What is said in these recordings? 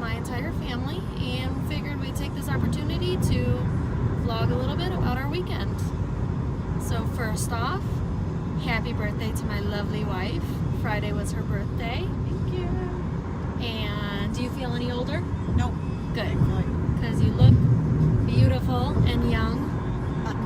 my entire family, and figured we'd take this opportunity to vlog a little bit about our weekend. So first off, happy birthday to my lovely wife. Friday was her birthday. Thank you. And do you feel any older? Nope. Good. Because you look beautiful and young,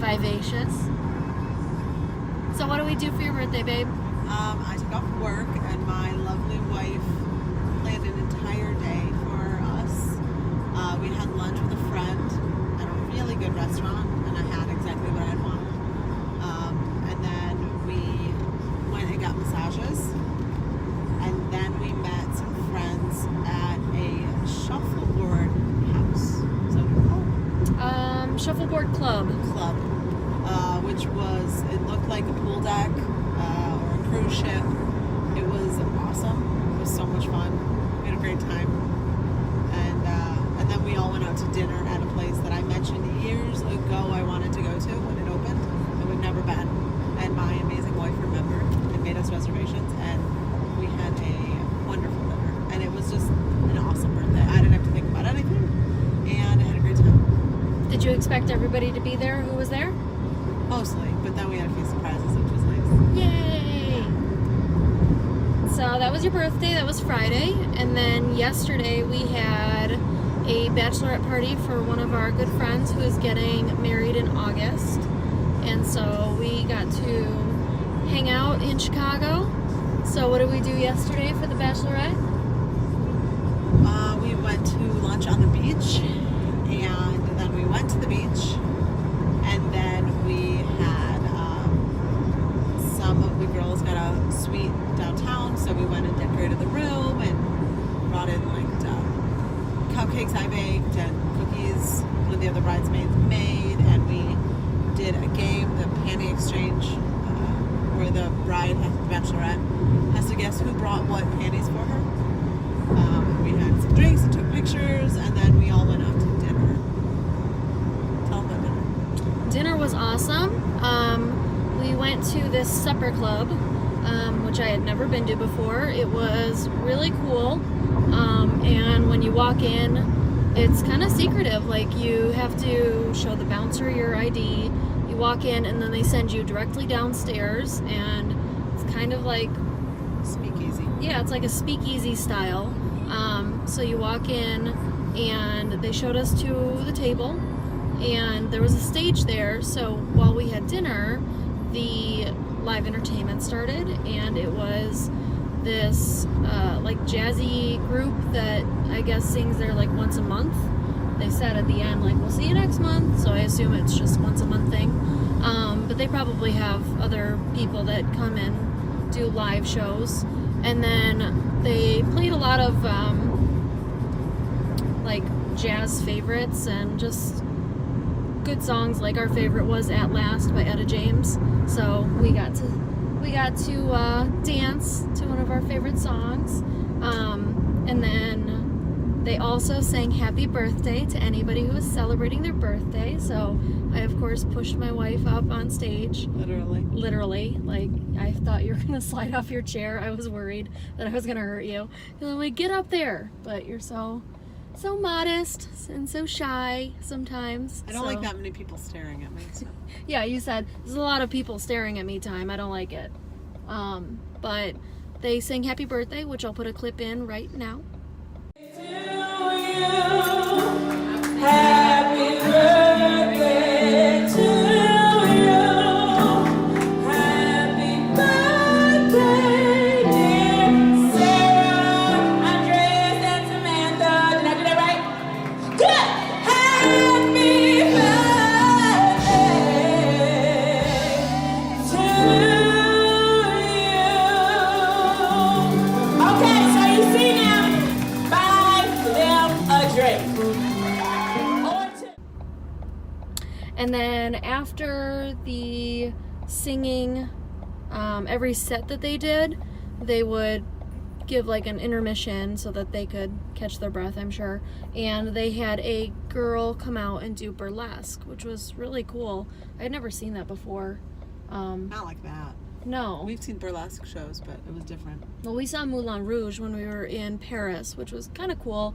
vivacious. So what do we do for your birthday, babe? I took off work and my lovely wife planned an entire day for us. We had lunch with a friend at a really good restaurant, and I had exactly what I'd want. And then we went and got massages, and then we met some friends at a shuffleboard house. Is that what it's called? Shuffleboard Club. Which was, it looked like a pool deck or a cruise ship. It was awesome. It was so much fun. We had a great time. And then we all went out to dinner at a place that I mentioned years ago I wanted to go to when it opened, and we've never been. And my amazing wife remembered and made us reservations, and we had a wonderful dinner. And it was just an awesome birthday. I didn't have to think about anything, and I had a great time. Did you expect everybody to be there who was there? Mostly, but then we had a few surprises, which was nice. Yay! So that was your birthday, that was Friday, and then yesterday we had a bachelorette party for one of our good friends who is getting married in August, and so we got to hang out in Chicago. So what did we do yesterday for the bachelorette? We went to lunch on the beach, and then we went to the beach, and then we had some of the girls got a suite downtown, so we went and decorated the room and brought in like cupcakes I baked and cookies one of the other bridesmaids made, and we did a game, the panty exchange, where the bride, the bachelorette, has to guess who brought what panties for her. We had some drinks and took pictures, and then we all went out to dinner. Tell them about dinner. Dinner was awesome. We went to this supper club, which I had never been to before. It was really cool. And when you walk in, it's kind of secretive. Like, you have to show the bouncer your ID. You walk in, and then they send you directly downstairs, and it's kind of like Speakeasy. yeah, it's like a speakeasy style. So you walk in, and they showed us to the table, and there was a stage there. So while we had dinner, the live entertainment started, and it was this like jazzy group that I guess sings there like once a month. They said at the end, like, we'll see you next month, so I assume it's just once a month thing. But they probably have other people that come and do live shows. And then they played a lot of like jazz favorites and just good songs. Like, our favorite was At Last by Etta James. So we got to dance to one of our favorite songs. And then they also sang happy birthday to anybody who was celebrating their birthday. So I, of course, pushed my wife up on stage. Literally. Like, I thought you were going to slide off your chair. I was worried that I was going to hurt you. And I'm like, get up there. But you're so modest and so shy sometimes. I don't like that many people staring at me. So. Yeah, you said, there's a lot of people staring at me time. I don't like it. But they sang happy birthday, which I'll put a clip in right now. Happy birthday to you. Happy birthday, dear Sarah, Andres, and Samantha. Did I do that right? Good. Happy birthday to you. Okay, so you see now, buy them a drink. And then after the singing, every set that they did, they would give like an intermission so that they could catch their breath, I'm sure. And they had a girl come out and do burlesque, which was really cool. I'd never seen that before. Not like that. No. We've seen burlesque shows, but it was different. Well, we saw Moulin Rouge when we were in Paris, which was kind of cool,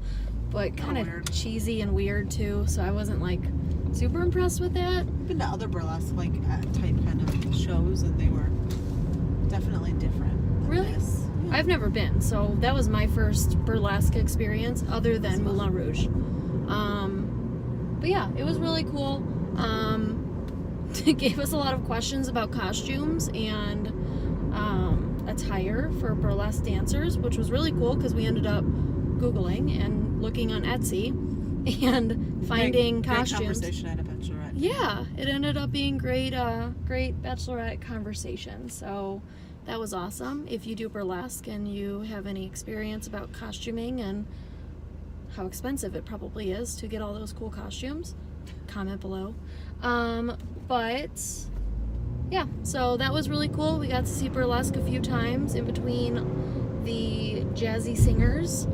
but kind of weird. cheesy and weird too. So I wasn't like super impressed with that. I've been to other burlesque type kind of shows, and they were definitely different than Really? this. Yeah. I've never been, so that was my first burlesque experience other than Moulin Rouge. But yeah, it was really cool. It gave us a lot of questions about costumes and attire for burlesque dancers, which was really cool because we ended up Googling and looking on Etsy and finding great costumes. conversation at a Bachelorette. Yeah, it ended up being great Bachelorette conversation. So that was awesome. If you do burlesque and you have any experience about costuming and how expensive it probably is to get all those cool costumes, comment below. But yeah, so that was really cool. We got to see burlesque a few times in between the jazzy singers.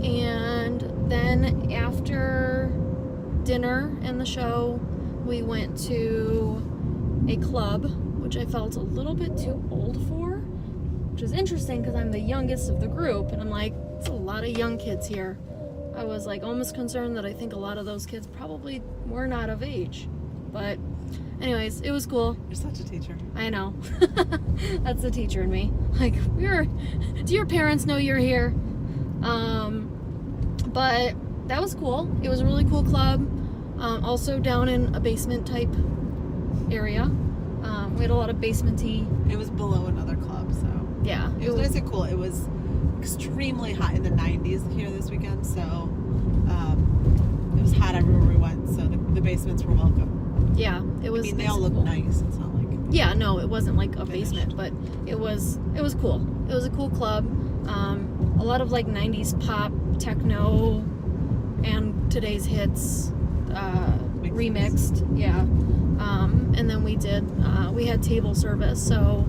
And then after dinner and the show, we went to a club, which I felt a little bit too old for, which is interesting because I'm the youngest of the group, and I'm like, it's a lot of young kids here. I was like almost concerned that I think a lot of those kids probably were not of age. But anyways, it was cool. You're such a teacher. I know. That's the teacher in me. Like, do your parents know you're here? But that was cool. It was a really cool club. Also down in a basement type area. We had a lot of basement-y. It was below another club, so Yeah. it was nice and cool. It was extremely hot in the 90s here this weekend, so it was hot everywhere we went. So the basements were welcome. Yeah, it was. I mean, they all look cool. nice. It's not like Yeah, no, it wasn't like a basement, but it was cool. It was a cool club. A lot of like 90s pop, techno, and today's hits remixed. Yeah. And then we had table service, so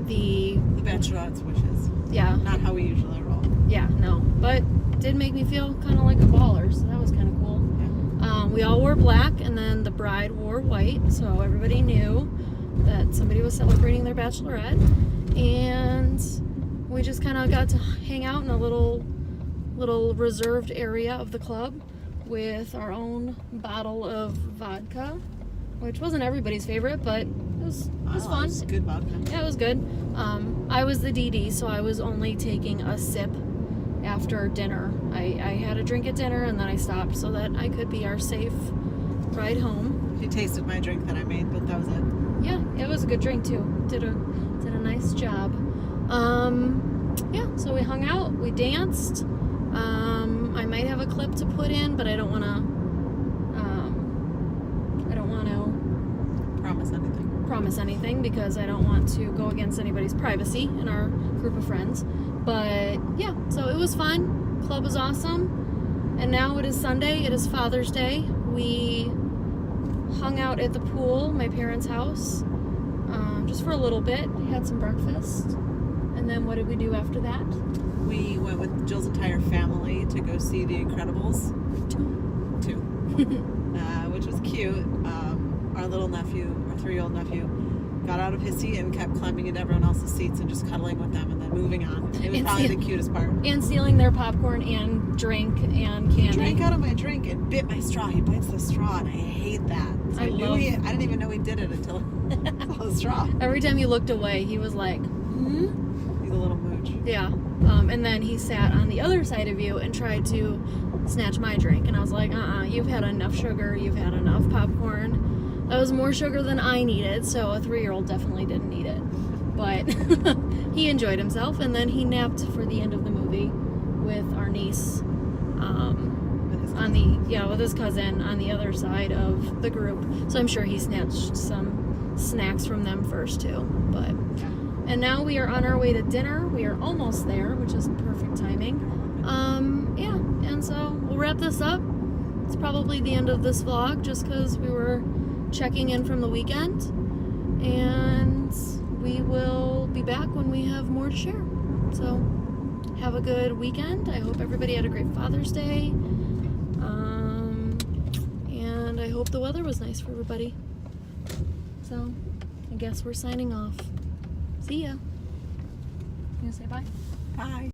the Bachelorette's wishes. Yeah. Not how we usually roll. Yeah, no, but did make me feel kind of like a baller, so that was kind of cool. Yeah. We all wore black, and then the bride wore white, so everybody knew that somebody was celebrating their bachelorette. And we just kind of got to hang out in a little reserved area of the club with our own bottle of vodka, which wasn't everybody's favorite, but it was fun. It was good vodka. Yeah, it was good. I was the DD, so I was only taking a sip after dinner. I had a drink at dinner, and then I stopped so that I could be our safe ride home. She tasted my drink that I made, but that was it. Yeah, it was a good drink too. Did a nice job. Yeah, so we hung out, we danced. I might have a clip to put in, but I don't want to promise anything because I don't want to go against anybody's privacy in our group of friends. But yeah, so it was fun. Club was awesome. And now it is Sunday. It is Father's Day. We hung out at the pool, my parents' house, just for a little bit. Had some breakfast. And then what did we do after that? We went with Jill's entire family to go see The Incredibles 2, which was cute. Our little nephew, our 3-year-old nephew, got out of his seat and kept climbing into everyone else's seats and just cuddling with them and then moving on. It was probably the cutest part. And stealing their popcorn and drink and candy. He drank out of my drink and bit my straw. He bites the straw, and I hate that. So I didn't even know he did it until the straw. Every time he looked away, he was like, He's a little mooch. Yeah. And then he sat on the other side of you and tried to snatch my drink. And I was like, you've had enough sugar. You've had enough popcorn. That was more sugar than I needed, so a 3-year-old definitely didn't need it. But he enjoyed himself, and then he napped for the end of the movie with our niece, with his cousin on the other side of the group. So I'm sure he snatched some snacks from them first too. But and now we are on our way to dinner. We are almost there, which is perfect timing. Yeah, and so we'll wrap this up. It's probably the end of this vlog, just because we were checking in from the weekend, and we will be back when we have more to share. So have a good weekend. I hope everybody had a great Father's Day, and I hope the weather was nice for everybody. So I guess we're signing off. See ya. You gonna say bye? Bye.